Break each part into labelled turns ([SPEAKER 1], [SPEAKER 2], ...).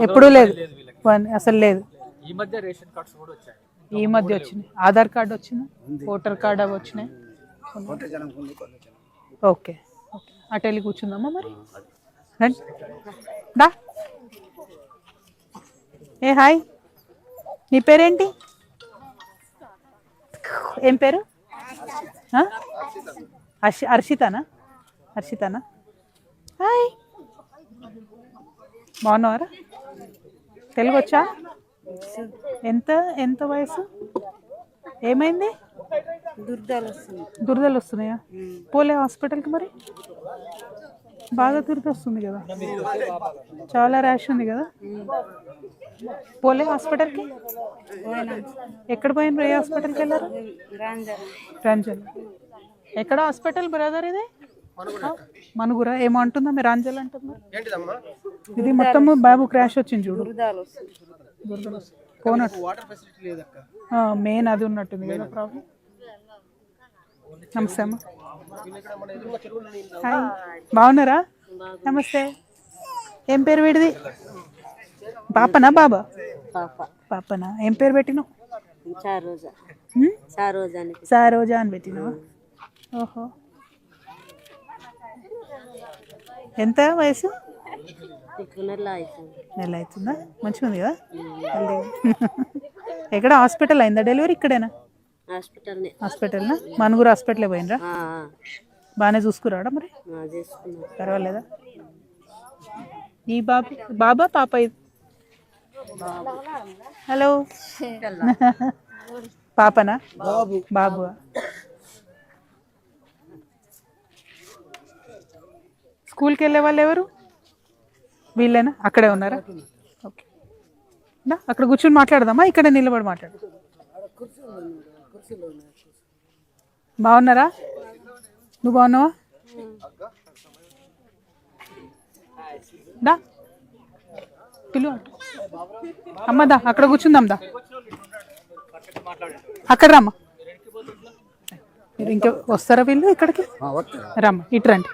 [SPEAKER 1] ఎప్పుడూ లేదు, అసలు లేదు.
[SPEAKER 2] ఈ మధ్య రేషన్ కార్డ్స్ కూడా వచ్చాయి.
[SPEAKER 1] ఈ మధ్య వచ్చినాయి. ఆధార్ కార్డు వచ్చింది, ఓటర్ కార్డు అవి వచ్చినాయి. ఓకే ఓకే, అటు వెళ్ళి కూర్చుందమ్మా మరి. రండి దా. ఏ హాయ్, నీ పేరేంటి? ఏం పేరు? హర్షితానా? హర్షితానా? హాయ్, బాగున్నావారా? తెలుగు వచ్చా? ఎంత ఎంత వయసు? ఏమైంది? దురదలు వస్తున్నాయా? పోలే హాస్పిటల్కి మరి? బాగా దురద వస్తుంది కదా, చాలా ర్యాష్ ఉంది కదా. పోలే హాస్పిటల్కి? ఎక్కడ పోయిన? ఏ హాస్పిటల్కి వెళ్ళారు? రాంజల్. ఎక్కడ హాస్పిటల్ బ్రదర్ ఇది? మనుగురా. ఏమో అంటుందా మీరు? రాంజల్ అంటుందా? ఇది మొత్తము బాబు క్రాష్ వచ్చింది చూడు, పోనట్టు. మెయిన్ అది ఉన్నట్టుంది కదా ప్రాబ్లం. నమస్తే అమ్మ. హాయ్, బాగున్నారా? నమస్తే. ఏం పేరు వీడిది? పాపనా బాబా? పాపనా. ఏం పేరు పెట్టినావు? సారోజా అని పెట్టినావా? ఓహో. ఎంత వయసు? నెల అవుతుందా? మంచిగా ఉంది కదా. ఎక్కడ హాస్పిటల్ అయిందా డెలివరీ? ఇక్కడేనా? హాస్పిటల్నా? మనుగురు హాస్పిటల్ పోయినరా? బాగానే చూసుకురాడా మరి? పర్వాలేదా? ఈ బాబా పాప ఇది? హలో, పాపనా? బాబు. స్కూల్కి వెళ్ళే వాళ్ళు ఎవరు? వీళ్ళేనా? అక్కడే ఉన్నారా? ఓకే, అక్కడ కూర్చొని మాట్లాడదామా? ఇక్కడ నిలబడి మాట్లాడు. బాగున్నారా? నువ్వు బాగున్నావా? దా పిలు అమ్మ, దా అక్కడ కూర్చుందాం. దా అక్కడ రమ్మా. మీరు ఇంకా వస్తారా వీళ్ళు ఇక్కడికి? రమ్మ, ఇటు రండి.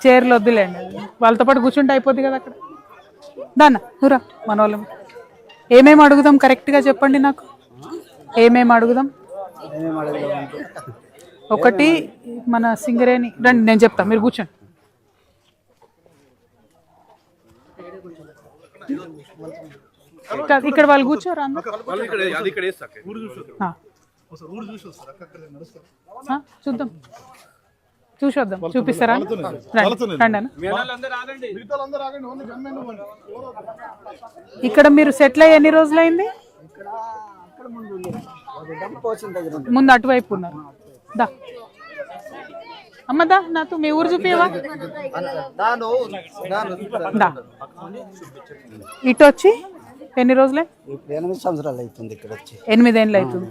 [SPEAKER 1] చైర్లు వద్దులేండి, వాళ్ళతో పాటు కూర్చుంటే అయిపోద్ది కదా అక్కడ. దాన్న నువ్వురా. మన వాళ్ళం ఏమేమి అడుగుదాం కరెక్ట్గా చెప్పండి నాకు. ఏమేమి అడుగుదాం? ఒకటి మన సింగరేణి. రండి నేను చెప్తా, మీరు కూర్చోండి. ఇక్కడ వాళ్ళు కూర్చోరా? చూద్దాం, చూసొద్దాం. చూపిస్తారా? ఇక్కడ మీరు సెటిల్ అయ్యి ఎన్ని రోజులైంది? ముందు అటువైపు ఉన్నారు. దా అమ్మదా, నాకు మీ ఊరు చూపివా? ఇటు వచ్చి ఎన్ని రోజులే?
[SPEAKER 3] 8 సంవత్సరాలు అవుతుంది. ఇక్కడ వచ్చి
[SPEAKER 1] 8 ఏళ్ళు అవుతుంది.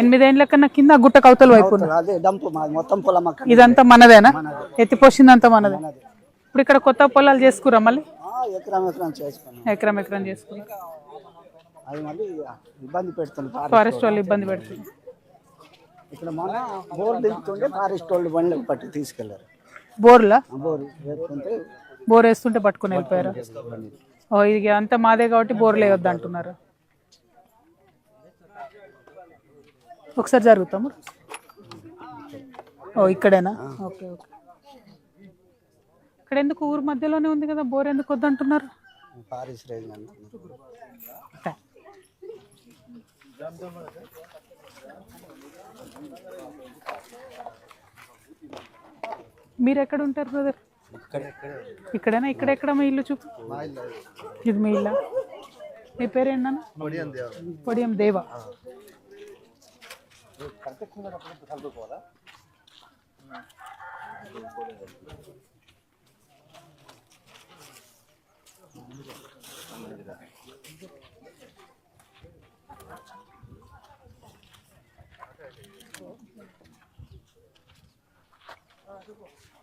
[SPEAKER 1] 8 ఏళ్ళ కన్నా కింద గుట్ట కవతల వైపు
[SPEAKER 3] మొత్తం పొలం.
[SPEAKER 1] ఇదంతా మనదేనా? ఎత్తిపోసిందంతా మనదే. ఇప్పుడు ఇక్కడ కొత్త పొలాలు చేసుకురా మళ్ళీ? ఎకరం ఎకరం చేసుకురా.
[SPEAKER 3] ఇబ్బంది పెడుతుంది,
[SPEAKER 1] ఫారెస్ట్ వాళ్ళు ఇబ్బంది పెడుతుంది.
[SPEAKER 3] ఇక్కడ మన బోర్ దింపుతుంటే ఫారెస్ట్ వాళ్ళు బండ్లు పట్టి తీసుకెళ్లారు.
[SPEAKER 1] బోర్లా?
[SPEAKER 3] బోర్
[SPEAKER 1] వేస్తుంటే పట్టుకుని వెళ్ళిపోయారు. ఓ, ఇది అంతా మాదే కాబట్టి బోర్లు వేయొద్దు అంటున్నారు. ఒకసారి జరుగుతాము. ఓ, ఇక్కడేనా? Okay okay. ఇక్కడ ఎందుకు ఊరు మధ్యలోనే ఉంది కదా, బోర్ ఎందుకు వద్దంటున్నారు? మీరు ఎక్కడ ఉంటారు బ్రదర్? ఇక్కడేనా? ఇక్కడెక్కడ మీ ఇల్లు చూపు? ఇది మీ ఇల్లా? మీ పేరేంటన్నా? పొడియం దేవా.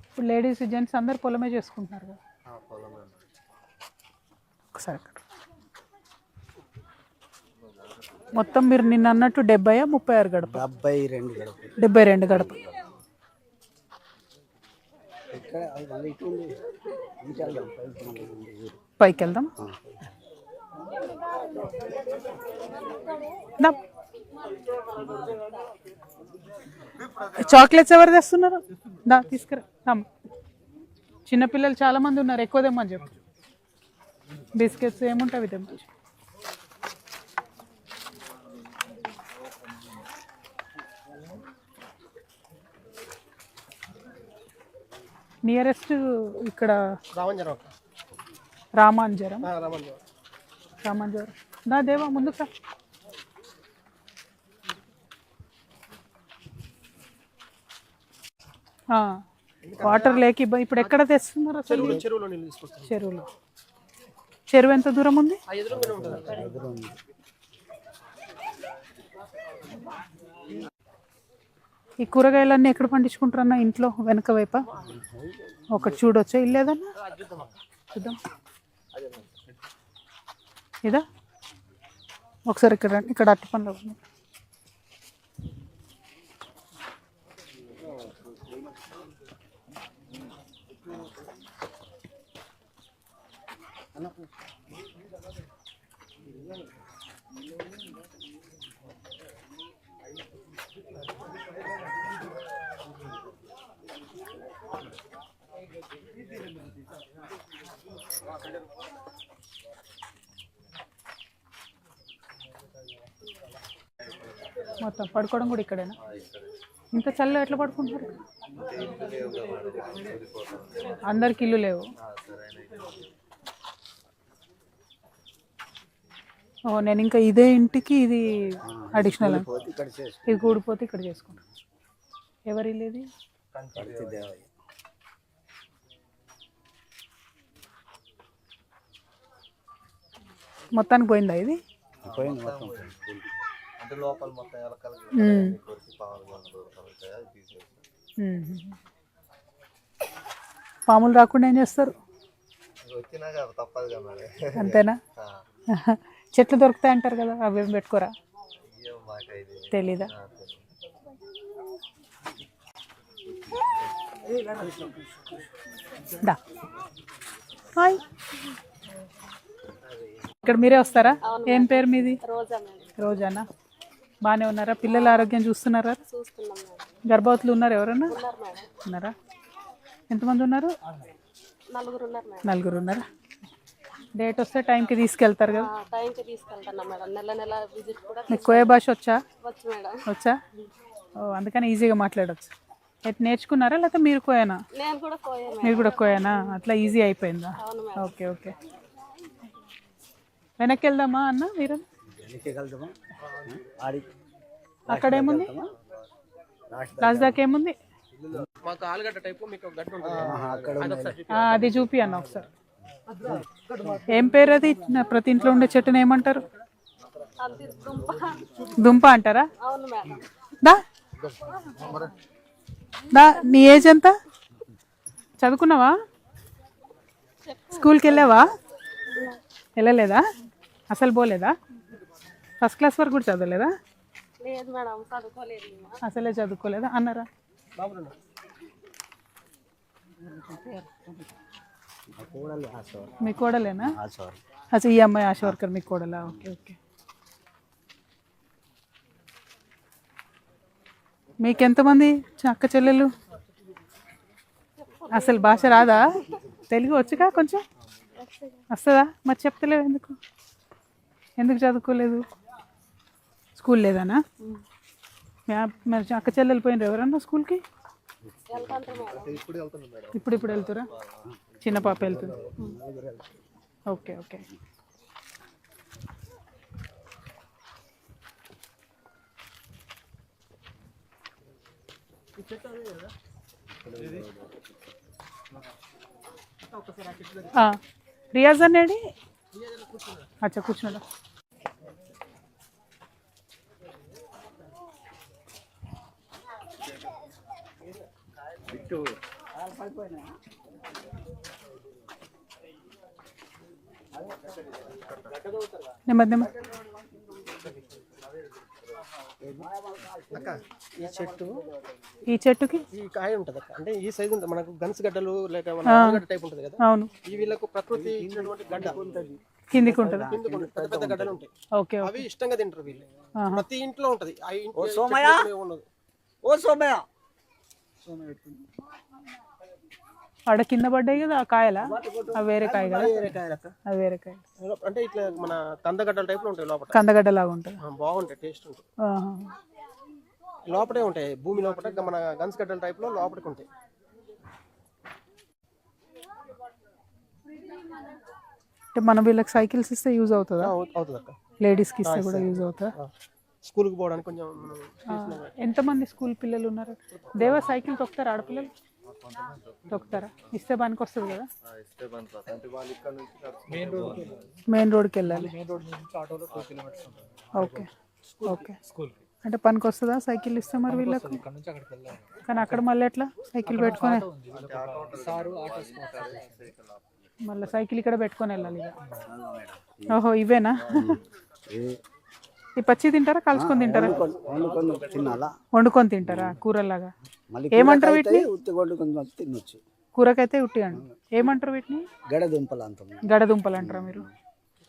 [SPEAKER 1] ఇప్పుడు లేడీస్ జెంట్స్ అందరు పొలమే చేసుకుంటున్నారు కదా. ఒకసారి మొత్తం మీరు నిన్న అన్నట్టు 70-36 గడప?
[SPEAKER 3] 72 గడప.
[SPEAKER 1] 72 గడప.
[SPEAKER 3] ఇక్కడ మళ్ళీ ఇటు ఉంది. ఇటు వెళ్దాం, పైకి మళ్ళీ ఉంది ఊరు.
[SPEAKER 1] పైకి వెళ్దాం. దా. చాక్లెట్స్ ఎవరు తెస్తున్నారు? దా తీసుకురా. అమ్మ చిన్నపిల్లలు చాలా మంది ఉన్నారు, ఎక్కువ తెమ్మని చెప్పు. బిస్కెట్స్ ఏముంటాయి తెమ్మని. నియరెస్ట్ ఇక్కడ రామాంజరం. దా దేవా ముందుకు రా. వాటర్ లేక ఇప్పుడు ఎక్కడ తెస్తున్నారు అసలు? చెరువులో. చెరువు ఎంత దూరం ఉంది? ఈ కూరగాయలన్నీ ఎక్కడ పండించుకుంటారన్నా? ఇంట్లో వెనక వైప ఒకటి చూడొచ్చా? ఇల్లేదన్నా చూద్దాం. ఇదా ఒకసారి ఇక్కడ రండి. ఇక్కడ అట్టి పండ్లు ఉన్నాయి. మొత్తం పడుకోవడం కూడా ఇక్కడేనా? ఇంత చల్ల ఎట్లా పడుకుంటారు? అందరికి ఇల్లు లేవు. ఓ నేను ఇంకా ఇదే ఇంటికి ఇది అడిషనల్. ఇది కూడిపోతే ఇక్కడ చేసుకుంటాను. ఎవరి ఇల్లు ఇది? మొత్తానికి పోయిందా ఇది? పాములు రాకుండా ఏం చేస్తారు? అంతేనా? చెట్లు దొరుకుతాయి అంటారు కదా, అవి ఏం పెట్టుకోరా? తెలీదా? దా హాయ్. ఇక్కడ మీరే వస్తారా? ఏం పేరు మీది? రోజానా? బాగానే ఉన్నారా? పిల్లల ఆరోగ్యం చూస్తున్నారా? గర్భవతులు ఉన్నారు ఎవరన్నా? ఉన్నారా? ఎంతమంది ఉన్నారు? నలుగురు ఉన్నారా? డేట్ వస్తే టైంకి తీసుకెళ్తారు కదా? మీకు కోయ భాష వచ్చా? వచ్చా? ఓ అందుకని ఈజీగా మాట్లాడవచ్చు. నేర్చుకున్నారా లేకపోతే మీరు కోయనా? మీరు కూడా కోయనా? అట్లా ఈజీ అయిపోయిందా? Okay okay. వెనక్కి వెళ్దామా అన్న? మీరు అక్కడ ఏముంది? లాస్ట్ దాకా ఏముంది? అది చూపి అన్న ఒకసారి. ఏం పేరు అది? ప్రతి ఇంట్లో ఉండే చెట్టుని ఏమంటారు? దుంప అంటారా? దా దా. నీ ఏజ్ ఎంత? చదువుకున్నావా? స్కూల్కి వెళ్ళావా? వెళ్ళలేదా? అసలు పోలేదా? ఫస్ట్ క్లాస్ వరకు కూడా చదవలేదా? అసలే చదువుకోలేదా? అన్నారా? మీ కోడలేనా? అసలు ఈ అమ్మాయి ఆశా వర్కర్ మీ కోడలా? Okay okay. మీకెంతమంది అక్క చెల్లెలు? అసలు భాష రాదా? తెలుగు వచ్చుగా కొంచెం? వస్తుందా? మరి చెప్తలేవు ఎందుకు? ఎందుకు చదువుకోలేదు? స్కూల్ లేదానా? మరి అక్క చెల్లెలు పోయినారు ఎవరన్నా స్కూల్కి? ఇప్పుడు వెళ్తురా? చిన్న పాప వెళ్తుంది. Okay okay. రియాజ్ అనేది అచ్చా కూర్చున్నాడా? నెమ్మది నెమ్మది.
[SPEAKER 4] అక్క ఈ చెట్టు
[SPEAKER 1] ఈ చెట్టుకి
[SPEAKER 4] ఈ కాయ ఉంటది అక్క, అంటే ఈ సైజు ఉంటుంది మనకు గన్స్ గడ్డలు లేక మన ఆలుగడ్డ టైప్ ఉంటది కదా,
[SPEAKER 1] అవును
[SPEAKER 4] ఈ వీళ్ళకు ప్రకృతి ఇచ్చినటువంటి గడ్డ
[SPEAKER 1] కిందికి ఉంటుంది.
[SPEAKER 4] కిందకు ఉంటుంది, పెద్ద పెద్ద గడ్డలు ఉంటాయి,
[SPEAKER 1] ఓకే
[SPEAKER 4] అవి ఇష్టంగా తింటారు వీళ్ళు.
[SPEAKER 1] ఆహా.
[SPEAKER 4] ప్రతి ఇంట్లో ఉంటది ఆ ఇంట్లో
[SPEAKER 3] సోమయ్య!
[SPEAKER 4] చెట్టు ఉండదు.
[SPEAKER 3] ఓ సోమయ్య
[SPEAKER 1] ఆడ కింద పడ్డాయి కదా ఆ కాయలా, అవి వేరే కాయ కదా, అది వేరే కాయ,
[SPEAKER 4] అంటే ఇట్లా మన కందగడ్డల టైప్ లో ఉంటాయి లోపల,
[SPEAKER 1] కందగడ్డ లాగా ఉంటుంది.
[SPEAKER 4] బాగుంటాయి, టేస్ట్ ఉంటుంది.
[SPEAKER 1] ఆహా.
[SPEAKER 4] లోపలే ఉంటాయి భూమి లోపల, మన గన్స్ గడ్డల టైప్ లో లోపలికి ఉంటాయి.
[SPEAKER 1] అంటే మనం వీళ్ళకి సైకిల్స్ ఇస్తే యూజ్ అవుతుందా?
[SPEAKER 4] అవుతుంది అక్క,
[SPEAKER 1] లేడీస్కి ఇస్తే కూడా యూజ్ అవుతుందా?
[SPEAKER 4] స్కూల్కి పోవడానికి కొంచెం
[SPEAKER 1] ఎంతమంది స్కూల్ పిల్లలు ఉన్నారు? దేవా సైకిల్ తొక్కుతారా ఆడపిల్లలు? తొక్కుతారా? ఇస్తే పనికి వస్తుంది కదా. మెయిన్ రోడ్కి వెళ్ళాలి.
[SPEAKER 2] మెయిన్ రోడ్ నుంచి ఆటోలో 2 కిలోమీటర్స్ ఉంటుంది.
[SPEAKER 1] Okay okay.
[SPEAKER 2] స్కూల్కి
[SPEAKER 1] అంటే పనికి వస్తుందా సైకిల్ ఇస్తే మరి వీళ్ళకు?
[SPEAKER 2] ఇక్కడ నుంచి అక్కడికి వెళ్ళాలి.
[SPEAKER 1] కానీ అక్కడ మళ్ళీ ఎట్లా సైకిల్ పెట్టుకొని,
[SPEAKER 2] సారు ఆటోస్
[SPEAKER 1] మళ్ళీ సైకిల్ ఇక్కడ పెట్టుకొని వెళ్ళాలి ఇక. ఓహో ఇవేనా? ఈ పచ్చి తింటారా కలుసుకొని తింటారా?
[SPEAKER 3] తినాలా,
[SPEAKER 1] వండుకొని తింటారా కూరలాగా?
[SPEAKER 3] మళ్ళీ
[SPEAKER 1] ఏమంటారు వీటిని?
[SPEAKER 3] ఉత్తి వండుకొని తినొచ్చు.
[SPEAKER 1] కూరకైతే ఉట్టి అండి. ఏమంటారు వీటిని?
[SPEAKER 3] గడదుంపలు అంత
[SPEAKER 1] గడదుంపలు అంటారా మీరు?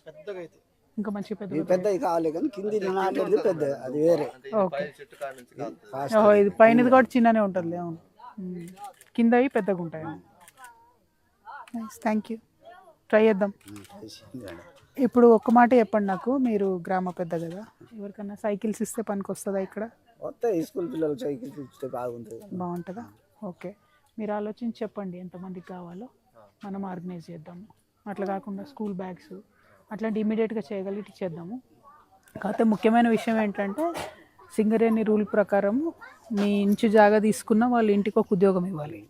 [SPEAKER 4] పెద్దగా అయితే
[SPEAKER 1] ఇంకా మంచి పెద్ద
[SPEAKER 3] పెద్దవి కావాలి కానీ కింది నాటేది పెద్ద, అది వేరే.
[SPEAKER 1] ఓకే. ఓహో ఇది పైనది కూడా చిన్ననే ఉంటుంది. అవును, కిందవి పెద్దగా ఉంటాయి. థ్యాంక్ యూ, ట్రై చేద్దాం. ఇప్పుడు ఒక్క మాట చెప్పండి నాకు, మీరు గ్రామ పెద్ద కదా, ఎవరికన్నా సైకిల్స్ ఇస్తే పనికి వస్తుందా ఇక్కడ?
[SPEAKER 3] వస్తాయి, స్కూల్ పిల్లలు సైకిల్స్ ఇస్తే బాగుంటుంది.
[SPEAKER 1] బాగుంటుందా? ఓకే, మీరు ఆలోచించి చెప్పండి ఎంతమందికి కావాలో, మనం ఆర్గనైజ్ చేద్దాము. అట్లా కాకుండా స్కూల్ బ్యాగ్స్ అట్లాంటి ఇమీడియట్గా చేయగలిగి చేద్దాము. కాకపోతే ముఖ్యమైన విషయం ఏంటంటే సింగరేణి రూల్ ప్రకారం మీ ఇంచు జాగా తీసుకున్న వాళ్ళు ఇంటికి ఒక ఉద్యోగం ఇవ్వాలి.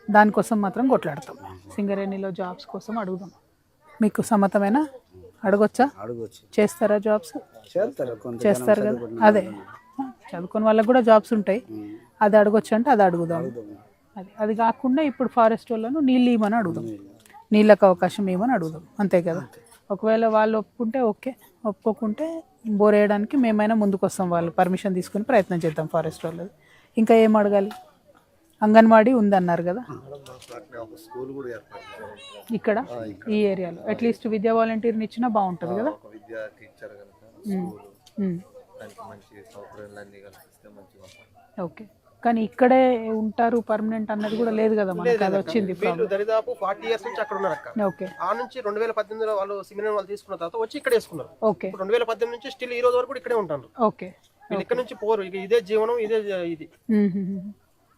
[SPEAKER 1] దానికోసం మాత్రం కొట్లాడతాం. సింగరేణిలో జాబ్స్ కోసం అడుగుదాం. మీకు సమ్మతమేనా? అడగొచ్చా?
[SPEAKER 3] అడగొచ్చు.
[SPEAKER 1] చేస్తారా జాబ్స్? చేస్తారు కదా, అదే చదువుకున్న వాళ్ళకి కూడా జాబ్స్ ఉంటాయి. అది అడగొచ్చు అంటే అది అడుగుదాం. అది కాకుండా ఇప్పుడు ఫారెస్ట్ వాళ్ళను నీళ్ళు ఇవ్వమని అడుగుదాం, నీళ్ళకి అవకాశం ఇవ్వమని అడుగుదాం, అంతే కదా. ఒకవేళ వాళ్ళు ఒప్పుకుంటే ఓకే, ఒప్పుకోకుంటే బోర్ వేయడానికి మేమైనా ముందుకు వస్తాం. వాళ్ళు పర్మిషన్ తీసుకుని ప్రయత్నం చేద్దాం ఫారెస్ట్ వాళ్ళది. ఇంకా ఏం అడగాలి? అంగన్వాడీ ఉందన్నారు కదా ఇక్కడ ఈ ఏరియాలో, అట్లీస్ట్ విద్యా వాలంటీర్ని ఇచ్చినా బాగుంటుంది కదా. ఓకే, కానీ ఇక్కడే ఉంటారు పర్మనెంట్ అన్నది కూడా లేదు కదా మనకి, అది వచ్చింది ప్రాబ్లం.
[SPEAKER 4] దరిదాపు 40 years నుంచి అక్కడ ఉన్నారు అక్క.
[SPEAKER 1] ఓకే,
[SPEAKER 4] ఆ నుంచి 2018లో వాళ్ళు సిమినర్ వాళ్ళు తీసుకున్న తర్వాత వచ్చి ఇక్కడ వేసుకున్నారు.
[SPEAKER 1] ఓకే,
[SPEAKER 4] 2018 నుంచి స్టిల్ ఈ రోజు వరకు కూడా ఇక్కడే ఉంటారు.
[SPEAKER 1] ఓకే,
[SPEAKER 4] వీళ్ళు ఇక్కడ నుంచి పోరు, ఇదే జీవనం, ఇదే ఇది.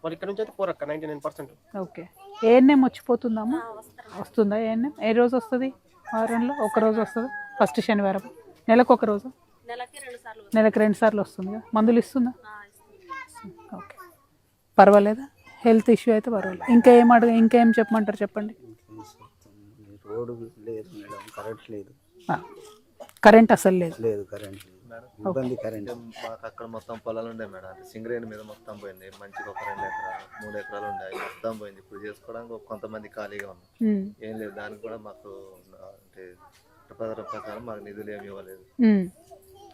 [SPEAKER 4] మరి ఇక్కడ నుంచి అయితే పోరు అక్క 99%.
[SPEAKER 1] ఓకే, ఏఎన్ఎం వచ్చిపోతుందమ్మా? వస్తుందా ఏఎన్ఎం? ఏ రోజు వస్తుంది? వారంలో ఒక రోజు వస్తుంది, ఫస్ట్ శనివారం. నెలకు ఒక రోజు? నెలకు 2 సార్లు వస్తుంది. మందులు ఇస్తుందా? ఓకే, పర్వాలేదా? హెల్త్ ఇష్యూ అయితే పర్వాలేదు. ఇంకా ఏం చెప్పమంటారు చెప్పండి.
[SPEAKER 3] రోడ్డు లేదు మేడం, కరెంట్ లేదు.
[SPEAKER 1] కరెంట్ అసలు లేదు?
[SPEAKER 3] లేదు కరెంట్, ఇబ్బంది కరెంట్.
[SPEAKER 5] మాకు అక్కడ మొత్తం పొలాలు ఉండే మేడం, అంటే సింగరేణి మీద మొత్తం పోయింది. మంచిగా ఒక 2 ఎకరాలు 3 ఎకరాలు ఉండే, మొత్తం పోయింది. ఇప్పుడు చేసుకోవడానికి కొంతమంది ఖాళీగా ఉంది, ఏం లేదు. దానికి కూడా మాకు అంటే ప్రకారం మాకు నిధులు ఏమి ఇవ్వలేదు.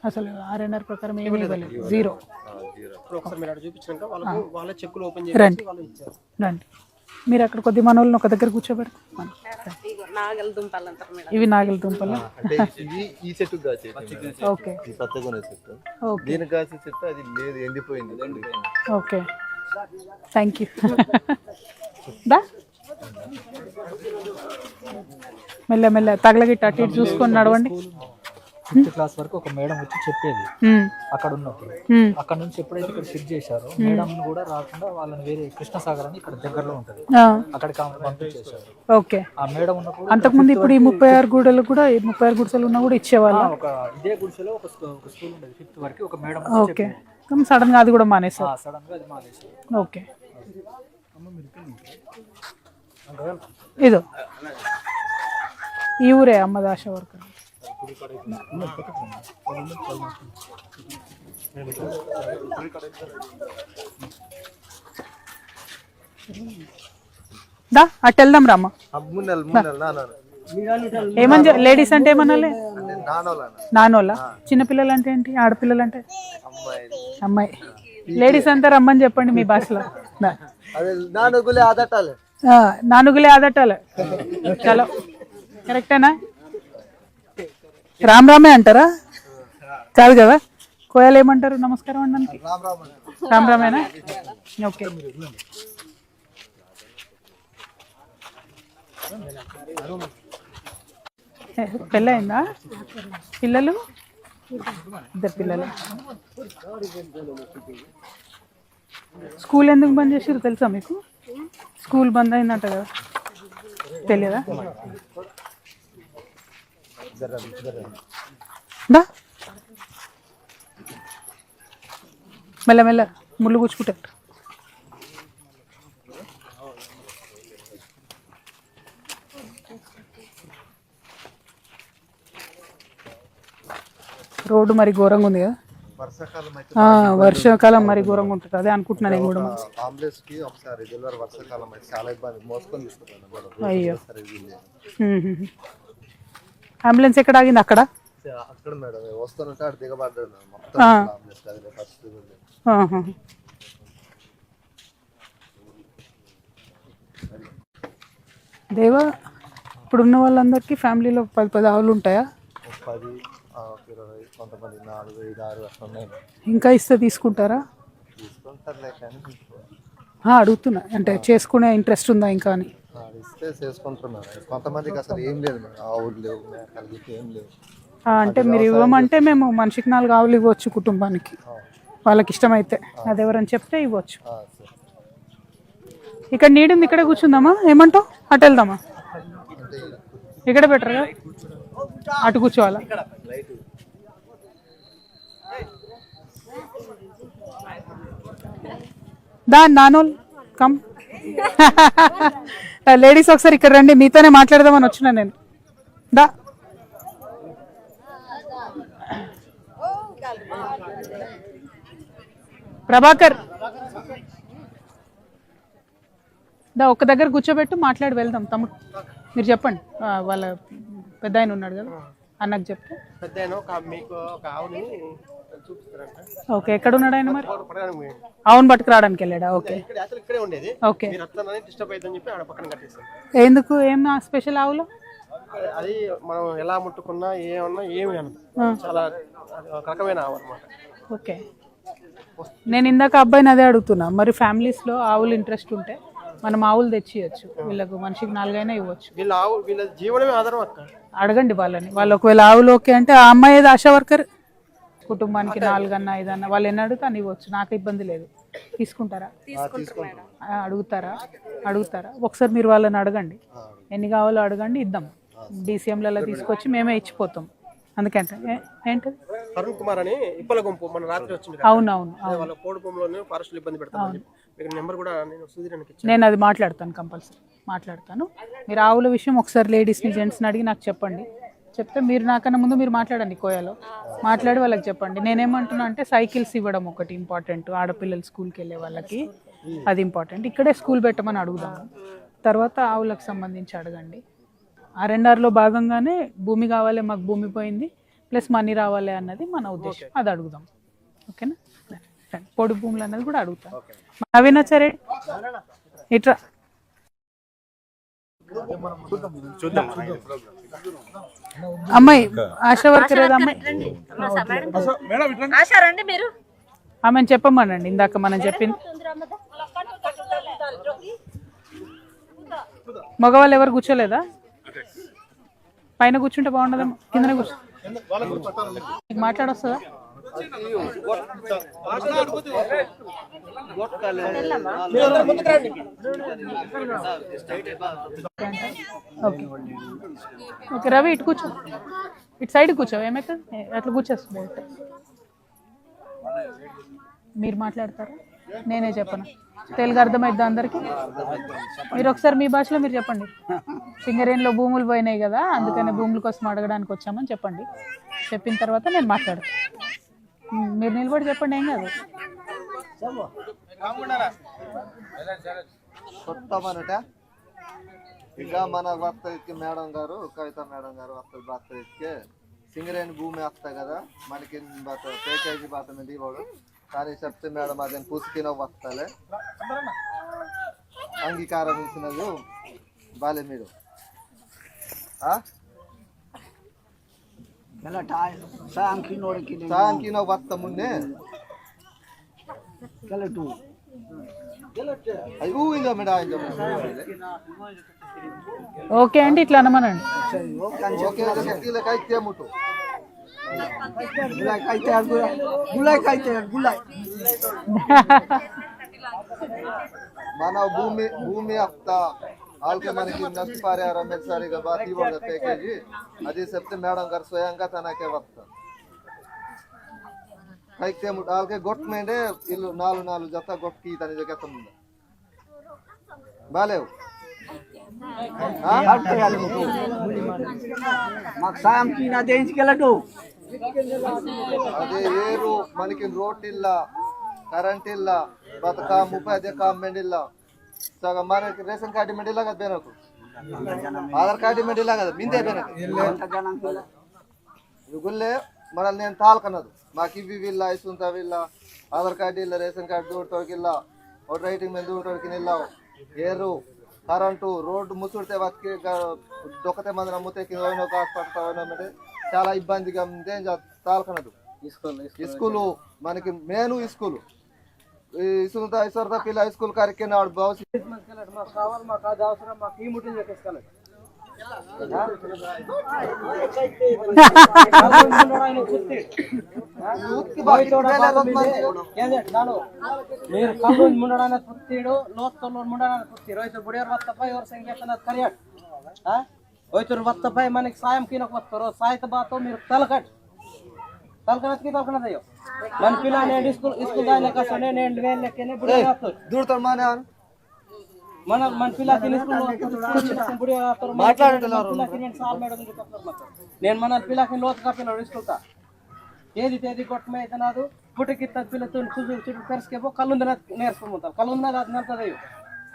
[SPEAKER 1] అసలు ఆర్ఎన్ఆర్ ప్రకారం ఏమీ ఇవ్వలేదు, జీరో.
[SPEAKER 4] ఒకసారి మీరు అక్కడ చూపించాక వాళ్ళ చెక్కులు ఓపెన్ చేసి వాళ్ళు ఇచ్చారు.
[SPEAKER 1] రండి, మీరు అక్కడ కొద్ది మనోళ్ళని ఒక దగ్గర కూర్చోబెడతాం. ఇవి నాగల దుంపలు.
[SPEAKER 5] ఈ చెట్టు
[SPEAKER 1] ఓకే,
[SPEAKER 5] ఈ పచ్చగొనే చెట్టు, దీనికి కాసే చెట్టు అది లేదు, ఎండిపోయింది.
[SPEAKER 1] Okay, thank you. దా మెల్ల తగలగిట్ట అటు ఇటు చూసుకొని నడవండి.
[SPEAKER 2] 5th క్లాస్ వరకు ఒక మేడం వచ్చి చెప్పేది అక్కడ ఉన్నప్పుడు. అక్కడ నుంచి ఎప్పుడైతే ఇక్కడ షిఫ్ట్ చేశారో మేడం కూడా రాకుండా వాళ్ళని వేరే కృష్ణసాగర్ అని ఇక్కడ దగ్గరలో ఉంటది, అక్కడికి పంపించేశారు.
[SPEAKER 1] ఓకే,
[SPEAKER 2] ఆ మేడం ఉన్నప్పుడు
[SPEAKER 1] అంతకుముందు ఇప్పుడు ఈ 36 గూడలు కూడా 36 గుడిసెలు ఉన్నా కూడా ఇచ్చేవాళ్ళు.
[SPEAKER 2] ఒక ఇదే గుడిసెలో ఒక స్కూల్ ఉండేది 5th వరకు, ఒక మేడం.
[SPEAKER 1] ఓకే, సడన్ గా అది కూడా మానేశారు.
[SPEAKER 2] సడన్ గా అది మానేశారు.
[SPEAKER 1] ఓకే, ఇదో ఈ ఊరే అమ్మదాశ వర్కర్. దా అటు వెళ్దాం రామ్మ. ఏమని లేడీస్ అంటే ఏమనాలి? నానోళ్ళ. చిన్నపిల్లలు అంటే ఏంటి? ఆడపిల్లలు అంటే అమ్మాయి. లేడీస్ అంతా రమ్మని చెప్పండి మీ భాషలో.
[SPEAKER 5] అదే నానుగులే ఆదటాలే.
[SPEAKER 1] నానుగులే ఆదట్టాలి. చలో కరెక్టేనా? రామ్ రామే అంటారా? కాదు కదా, కోయాలు ఏమంటారు నమస్కారం అనడానికి? రామ్ రామేనా? ఓకే. పెళ్ళయిందా? పిల్లలు? ఇద్దరు పిల్లలు. స్కూల్ ఎందుకు బంద్ చేసారు తెలుసా మీకు? స్కూల్ బంద్ అయిందంట కదా, తెలియదా? మెల్ల మెల్ల ముళ్ళు కూర్చుకుంటారు. రోడ్డు మరి ఘోరంగా ఉంది కదా, వర్షాకాలం మరి ఘోరంగా ఉంటుంది. అదే అనుకుంటున్నాను నేను కూడా. అయ్యో, అంబులెన్స్ ఎక్కడ ఆగింది? అక్కడ దేవా, ఇప్పుడున్న వాళ్ళందరికీ ఫ్యామిలీలో 10 ఆవులు ఉంటాయా?
[SPEAKER 5] కొంతమంది 4, 5, 6 అట్లా ఉన్నాయి.
[SPEAKER 1] ఇంకా ఇస్తే తీసుకుంటారా?
[SPEAKER 5] తీసుకుంటారులే కానీ
[SPEAKER 1] అడుగుతున్నా, అంటే చేసుకునే ఇంట్రెస్ట్ ఉందా ఇంకా అని.
[SPEAKER 5] ఇస్తే చేసుకుంటున్నారు. కొంతమందికి అసలు ఏం లేదు, ఆవులు లేవు, మేకలు ఏం లేవు.
[SPEAKER 1] అంటే మీరు ఇవ్వమంటే మేము మనిషికి 4 ఆవులు ఇవ్వచ్చు కుటుంబానికి, వాళ్ళకి ఇష్టమైతే. అది ఎవరైనా చెప్తే ఇవ్వచ్చు. ఇక్కడ నీడుంది, ఇక్కడే కూర్చుందామా? ఏమంటావు? అటు వెళ్దామా? ఇక్కడ బెటర్ కదా, అటు కూర్చోవాలా? దా నానోల్ కమ్. లేడీస్ ఒకసారి ఇక్కడ రండి, మీతోనే మాట్లాడదామని వచ్చినా నేను. దా. ప్రభాకర్ దా, ఒక్క దగ్గర కూర్చోబెట్టు, మాట్లాడి వెళ్దాం. తమ్ముడు మీరు చెప్పండి, వాళ్ళ పెద్ద ఆయన ఉన్నాడు కదా, అన్నకు చెప్తే. ఓకే, ఎక్కడ ఉన్నాడు ఆయన మరి? అవును, పట్టుకు రావడానికి వెళ్ళాడా? Okay okay. ఎందుకు, ఏం స్పెషల్ ఆవులు?
[SPEAKER 4] అది మనం ఎలా ముట్టుకున్నా ఏమన్నా ఏమి చాలా రకమైన ఆవు అన్నమాట.
[SPEAKER 1] ఓకే, నేను ఇందాక అబ్బాయిని అదే అడుగుతున్నా. మరి ఫ్యామిలీస్లో ఆవులు ఇంట్రెస్ట్ ఉంటే మనం ఆవులు తెచ్చియచ్చు, వీళ్ళకు మనిషికి 4 అయినా ఇవ్వచ్చు.
[SPEAKER 4] వీళ్ళ జీవనమే ఆధారం అక్క.
[SPEAKER 1] అడగండి వాళ్ళని. వాళ్ళు ఒకవేళ ఆవులు ఓకే అంటే, ఆ అమ్మాయి ఏదో ఆశా వర్కర్, కుటుంబానికి 4 అన్నా 5 అన్నా వాళ్ళు ఎన్ని అడుగుతా అని ఇవ్వచ్చు. నాకు ఇబ్బంది లేదు. తీసుకుంటారా? అడుగుతారా? ఒకసారి మీరు వాళ్ళని అడగండి, ఎన్ని కావాలో అడగండి, ఇద్దాం. DCMలలో తీసుకొచ్చి మేమే ఇచ్చిపోతాం. అందుకంటే ఏంటది
[SPEAKER 4] అరుణ్ కుమార్ అని ఇప్పల గుంపు మన రాత్రి వచ్చింది.
[SPEAKER 1] అవునవును,
[SPEAKER 4] వాళ్ళ కోడి భూమిలోనే ఫారెస్ట్లు ఇబ్బంది పెడతాను. మీకు నెంబర్ కూడా నేను సుధీరానికి ఇచ్చాను.
[SPEAKER 1] నేను అది మాట్లాడతాను, కంపల్సరీ మాట్లాడతాను. మీరు ఆవుల విషయం ఒకసారి లేడీస్ని జెంట్స్ని అడిగి నాకు చెప్పండి. చెప్తే మీరు నాకన్నా ముందు మీరు మాట్లాడండి, కోయాలో మాట్లాడి వాళ్ళకి చెప్పండి. నేనేమంటున్నా అంటే సైకిల్స్ ఇవ్వడం ఒకటి ఇంపార్టెంట్, ఆడపిల్లలు స్కూల్కి వెళ్ళే వాళ్ళకి అది ఇంపార్టెంట్. ఇక్కడే స్కూల్ పెట్టమని అడుగుదాము, తర్వాత ఆవులకు సంబంధించి అడగండి. R&Rలో భాగంగానే భూమి కావాలి, మాకు భూమి పోయింది, ప్లస్ మనీ రావాలి అన్నది మన ఉద్దేశం. అది అడుగుదాం. ఓకేనా? పొడి భూములు అన్నది కూడా అడుగుతాం. నవీన్ వచ్చారే, ఇట్రా. అమ్మాయి ఆశా వర్కర్ ఏదా అమ్మాయి? ఆమెను చెప్పమనండి, ఇందాక మనం చెప్పింది. మగవాళ్ళు ఎవరు కూర్చోలేదా? పైన కూర్చుంటే బాగుండదేమో, కిందనే కూర్చో. మాట్లాడొస్తుందా? ఓకే రవి, ఇటు కూర్చో, ఇటు సైడ్ కూర్చో. ఏమవుతుంది, అట్లా కూర్చోస్తుంది. మీరు మాట్లాడతారా? నేనే చెప్పను. తెలుగు అర్థమైద్దా అందరికి? మీరు ఒకసారి మీ భాషలో మీరు చెప్పండి. సింగరేణిలో భూములు పోయినాయి కదా, అందుకని భూముల కోసం అడగడానికి వచ్చామని చెప్పండి. చెప్పిన తర్వాత నేను మాట్లాడతాను. మీరు నిలబడి చెప్పండి, ఏం కాదు.
[SPEAKER 5] ಈಗ మన భర్తకి మేడం గారు, కవిత మేడం గారు భర్తకి సింగరేణి భూమి వస్తాయి కదా, మనకి ప్యాకేజీ బాత మీద ఇవ్వడు. కానీ చెప్తే మేడం అదేం పూసుకిన వస్తాలే అంగీకారం ఇచ్చినది బాలే మీరు సాయంకిన వస్తా ముందే అయ్యో ఇంకా మేడం
[SPEAKER 1] ఓకే అండి ఇట్లా అనమనండి.
[SPEAKER 5] ఓకే అయితే ముట్టు మన భూమి హక్తా వాళ్ళకి మనకి నష్టపరిహారం మెచ్చరిగా బాగా ప్యాకేజీ అది చెప్తే మేడం గారు స్వయంగా తనకే వస్తా కైతే ముట్టు వాళ్ళకి గొట్టు మేండే ఇల్లు 4 జత గొట్టుకి తన జగత ముందు బాలేవు అదే ఏరు మనకి రోడ్ ಇಲ್ಲ ಕರೆಂಟ್ ಇಲ್ಲ ಮತ್ತೆ ಕಾಮ್ ಉಪಾಧ್ಯ ಕಾಮ್ ಮೆಂಡಿಲ್ಲ ಸಗ మనకి రేషన్ కార్డు మెండిಲ್ಲ కదా ಬೇನಕು ఆధార్ కార్డు మెండిಲ್ಲ కదా మిందే ಬೇನకు ఇగుల్లే మనల్ని నేను తాల్కనదు మాకు ఇవి వీళ్ళ ఇసుంత వీళ్ళ ఆధార్ కార్డు ಇಲ್ಲ ರೇಷನ್ ಕಾರ್ಡು ದೂಡ್ತೋಗಿಲ್ಲ ಓಟ್ ರೈಟಿಂಗ್ ಮೇಲೆ ದೂಡ್ತೋಗಿಲ್ಲ ಏರು కరెంటు రోడ్డు ముసుడితే బతికి దొక్కతే మంది నమ్మితే కింద హాస్పిటల్ చాలా ఇబ్బందిగా ఉంది తాల్కనదు స్కూలు మనకి మెయిన్ స్కూలు ఇసురత పిల్ల స్కూల్ కారికి నాడు భవిష్యత్ కావాలి మాకు అది అవసరం మాకు ఈ ముట్టింది చెప్పేసుకోవాలి
[SPEAKER 4] మీరు కళ్ళు ముండడానికి పుట్టిడు లోతల్లో ముండడానికి పుట్టి రైతు బుడియారు వత్తపై ఎవరు సంఖ్య కరియాడు రైతులు వత్తపై మనకి సాయం కినకు వస్తారు సాయిత బాతో మీరు తలకట్ తలకనకి తలకనదయ్యో మన పిల్ల నేను స్కూల్ దాని కష్టనే నేను వేలు లెక్కనే బుడియారు వస్తారు
[SPEAKER 5] దూడతారు
[SPEAKER 4] మన పిల్లకి నేను మన పిల్లకి లోతు కప్పిన తీసుకుంటా తేదీ కొట్టమే అయితే నాదు పుట్టకి పిల్లతో చుట్టూ తెరిసికేపో కళ్ళుంది నేర్చుకుంటాం కళ్ళున్నది అది నెంతదయ్యో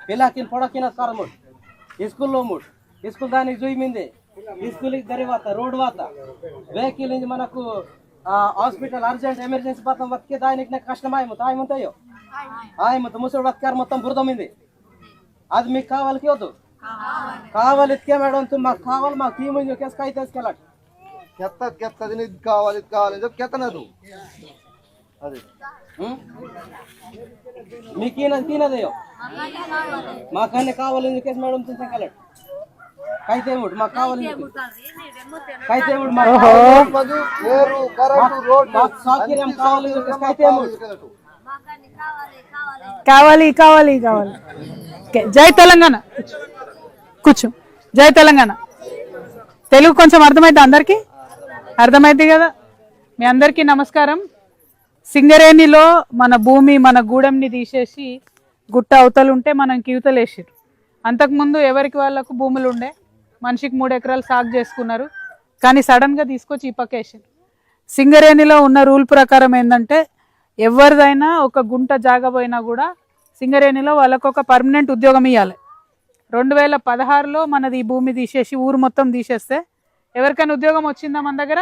[SPEAKER 4] పిల్లకి పొడకిన కరముడు స్కూల్లో మూడు స్కూల్ దానికి చూయింది స్కూల్కి దరి వాత రోడ్ వాత వెహికల్ నుంచి మనకు హాస్పిటల్ అర్జెంట్ ఎమర్జెన్సీ పోతాం బతికే దానికి కష్టం ఆయముతాయో ఆయమత ముసలి బతికారు మొత్తం బురదమైంది అది మీకు కావాలకి వద్దు కావాలి ఇదికే మేడం మాకు కావాలి మాకు ఈ ముందు కేసుకాయ తీసుకెళ్ళాలి
[SPEAKER 5] కెత్తది ఇది కావాలి ఇది కావాలి చెప్పి కెత్తనదు అది
[SPEAKER 4] మీకు తినదయ్యో మాకన్నీ కావాలి కేసు మేడం తీసుకెళ్ళాడు కైతేముడు మాకు కావాలి కైతేముడు సౌకర్యం కావాలి కైతేముడు
[SPEAKER 1] కావాలి కావాలి కావాలి జై తెలంగాణ కూర్చో జై తెలంగాణ తెలుగు కొంచెం అర్థమైంది అందరికీ అర్థమైంది కదా మీ అందరికీ నమస్కారం సింగరేణిలో మన భూమి మన గూడెంని తీసేసి గుట్ట అవతలు ఉంటే మనం కివతలు వేసారు అంతకుముందు ఎవరికి వాళ్ళకు భూములు ఉండే మనిషికి 3 ఎకరాలు సాగు చేసుకున్నారు కానీ సడన్గా తీసుకొచ్చి ఈ పక్క వేసారు సింగరేణిలో ఉన్న రూల్ ప్రకారం ఏంటంటే ఎవరిదైనా ఒక గుంట జాగా పోయినా కూడా సింగరేణిలో వాళ్ళకు ఒక పర్మనెంట్ ఉద్యోగం ఇవ్వాలి 2016లో మనది ఈ భూమి తీసేసి ఊరు మొత్తం తీసేస్తే ఎవరికైనా ఉద్యోగం వచ్చిందా మన దగ్గర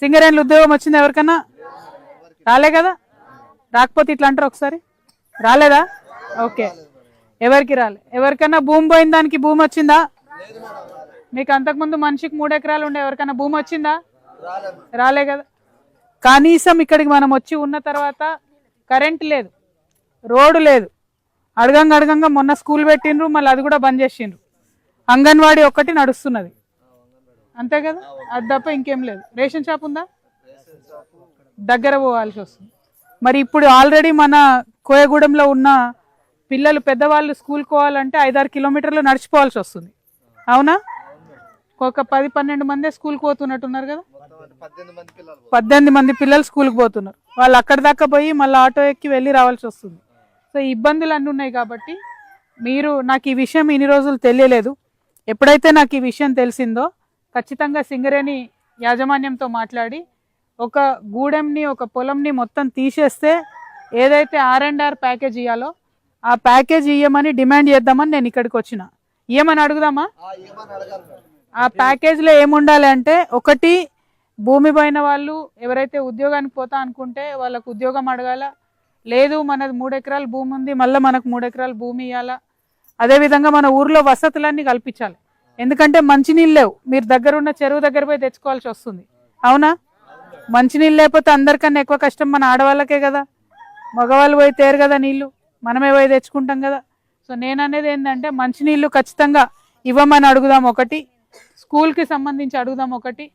[SPEAKER 1] సింగరేణిలో ఉద్యోగం వచ్చిందా ఎవరికైనా రాలే కదా రాకపోతే ఇట్లా అంటారు ఒకసారి రాలేదా ఓకే ఎవరికి రాలే ఎవరికైనా భూమి పోయిన దానికి భూమి వచ్చిందా మీకు అంతకుముందు మనిషికి 3 ఎకరాలు ఉండే ఎవరికైనా భూమి వచ్చిందా రాలే కదా కనీసం ఇక్కడికి మనం వచ్చి ఉన్న తర్వాత కరెంట్ లేదు రోడ్డు లేదు అడగంగా మొన్న స్కూల్ పెట్టిండ్రు మళ్ళీ అది కూడా బంద్ చేసిండ్రు అంగన్వాడీ ఒక్కటి నడుస్తున్నది అంతే కదా అది తప్ప ఇంకేం లేదు రేషన్ షాప్ ఉందా దగ్గర పోవాల్సి వస్తుంది మరి ఇప్పుడు ఆల్రెడీ మన కోయగూడెంలో ఉన్న పిల్లలు పెద్దవాళ్ళు స్కూల్కి పోవాలంటే 5-6 కిలోమీటర్లు నడిచిపోవాల్సి వస్తుంది అవునా ఒక 10-12 మందే స్కూల్కి పోతున్నట్టున్నారు కదా 18 మంది పిల్లలు స్కూల్కి పోతున్నారు వాళ్ళు అక్కడి దాకా పోయి మళ్ళీ ఆటో ఎక్కి వెళ్ళి రావాల్సి వస్తుంది సో ఇబ్బందులు అన్నీ ఉన్నాయి కాబట్టి మీరు నాకు ఈ విషయం ఇన్ని రోజులు తెలియలేదు ఎప్పుడైతే నాకు ఈ విషయం తెలిసిందో ఖచ్చితంగా సింగరేణి యాజమాన్యంతో మాట్లాడి ఒక గూడెంని ఒక పొలంని మొత్తం తీసేస్తే ఏదైతే R&R ప్యాకేజ్ ఇవ్వాలో ఆ ప్యాకేజ్ ఇవ్వమని డిమాండ్ చేద్దామని నేను ఇక్కడికి వచ్చిన ఇవ్వమని అడుగుదామా ఆ ప్యాకేజ్లో ఏముండాలి అంటే ఒకటి భూమి పోయిన వాళ్ళు ఎవరైతే ఉద్యోగానికి పోతా అనుకుంటే వాళ్ళకు ఉద్యోగం అడగాల, లేదు మనది 3 ఎకరాల భూమి ఉంది మళ్ళీ మనకు 3 ఎకరాల భూమి ఇవ్వాలా. అదేవిధంగా మన ఊర్లో వసతులన్నీ కల్పించాలి. ఎందుకంటే మంచినీళ్ళు లేవు, మీరు దగ్గర ఉన్న చెరువు దగ్గర పోయి తెచ్చుకోవాల్సి వస్తుంది. అవునా? మంచినీళ్ళు లేకపోతే అందరికన్నా ఎక్కువ కష్టం మన ఆడవాళ్ళకే కదా, మగవాళ్ళు పోయి తేరు కదా నీళ్ళు, మనమే పోయి తెచ్చుకుంటాం కదా. సో నేను అనేది ఏంటంటే మంచినీళ్ళు ఖచ్చితంగా ఇవ్వమని అడుగుదాం ఒకటి, స్కూల్కి సంబంధించి అడుగుదాం ఒకటి.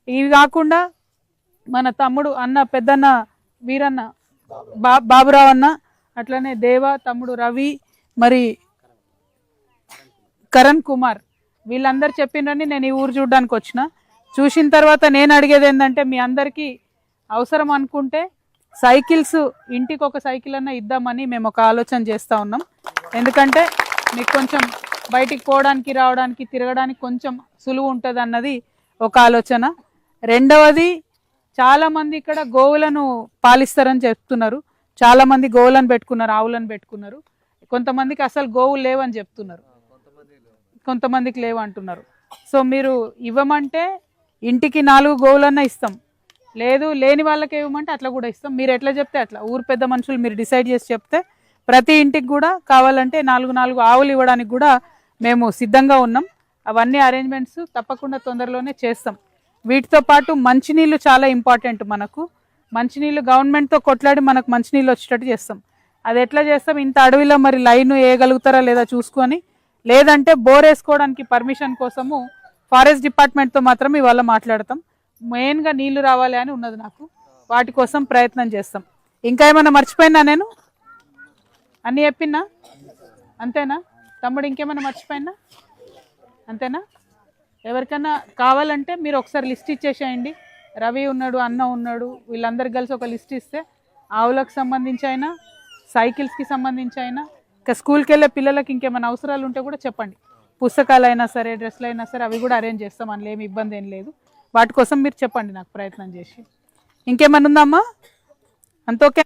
[SPEAKER 1] ఇవి కాకుండా మన తమ్ముడు అన్న పెద్దన్న వీరన్న బాబురావు అన్న, అట్లనే దేవ తమ్ముడు రవి, మరి కరణ్ కుమార్, వీళ్ళందరూ చెప్పిండ్రని నేను ఈ ఊరు చూడడానికి వచ్చిన. చూసిన తర్వాత నేను అడిగేది ఏంటంటే మీ అందరికీ అవసరం అనుకుంటే సైకిల్స్, ఇంటికి ఒక సైకిల్ అన్న ఇద్దామని మేము ఒక ఆలోచన చేస్తూ ఉన్నాం. ఎందుకంటే మీకు కొంచెం బయటికి పోవడానికి రావడానికి తిరగడానికి కొంచెం సులువు ఉంటుంది అన్నది ఒక ఆలోచన. రెండవది, చాలామంది ఇక్కడ గోవులను పాలిస్తారని చెప్తున్నారు, చాలామంది గోవులను పెట్టుకున్నారు, ఆవులను పెట్టుకున్నారు. కొంతమందికి అసలు గోవులు లేవని చెప్తున్నారు, కొంతమందికి లేవు అంటున్నారు. సో మీరు ఇవ్వమంటే ఇంటికి 4 గోవులన్నా ఇస్తాం, లేదు లేని వాళ్ళకి ఇవ్వమంటే అట్లా కూడా ఇస్తాం. మీరు ఎట్లా చెప్తే అట్లా, ఊరు పెద్ద మనుషులు మీరు డిసైడ్ చేసి చెప్తే ప్రతి ఇంటికి కూడా కావాలంటే 4 ఆవులు ఇవ్వడానికి కూడా మేము సిద్ధంగా ఉన్నాం. అవన్నీ అరేంజ్మెంట్స్ తప్పకుండా తొందరలోనే చేస్తాం. వీటితో పాటు మంచినీళ్ళు చాలా ఇంపార్టెంట్ మనకు. మంచినీళ్ళు గవర్నమెంట్తో కొట్లాడి మనకు మంచినీళ్ళు వచ్చేటట్టు చేస్తాం. అది ఎట్లా చేస్తాం, ఇంత అడవిలో మరి లైన్ వేయగలుగుతారా లేదా చూసుకొని, లేదంటే బోర్ వేసుకోవడానికి పర్మిషన్ కోసము ఫారెస్ట్ డిపార్ట్మెంట్తో మాత్రం ఇవాళ మాట్లాడతాం. మెయిన్గా నీళ్లు రావాలి అని ఉన్నది నాకు, వాటి కోసం ప్రయత్నం చేస్తాం. ఇంకా ఏమైనా మర్చిపోయినా నేను? అన్నీ చెప్పినా అంతేనా తమ్ముడు? ఇంకేమైనా మర్చిపోయినా అంతేనా? ఎవరికైనా కావాలంటే మీరు ఒకసారి లిస్ట్ ఇచ్చేసేయండి. రవి ఉన్నాడు, అన్న ఉన్నాడు, వీళ్ళందరికీ కలిసి ఒక లిస్ట్ ఇస్తే ఆవులకు సంబంధించి అయినా సైకిల్స్కి సంబంధించి అయినా, ఇంకా స్కూల్కి వెళ్ళే పిల్లలకి ఇంకేమైనా అవసరాలు ఉంటే కూడా చెప్పండి. పుస్తకాలు అయినా సరే, డ్రెస్సులు అయినా సరే, అవి కూడా అరేంజ్ చేస్తాం, అందులో ఏమి ఇబ్బంది ఏం లేదు. వాటి కోసం మీరు చెప్పండి నాకు, ప్రయత్నం చేసి. ఇంకేమన్నా ఉందమ్మా? అంత ఓకే?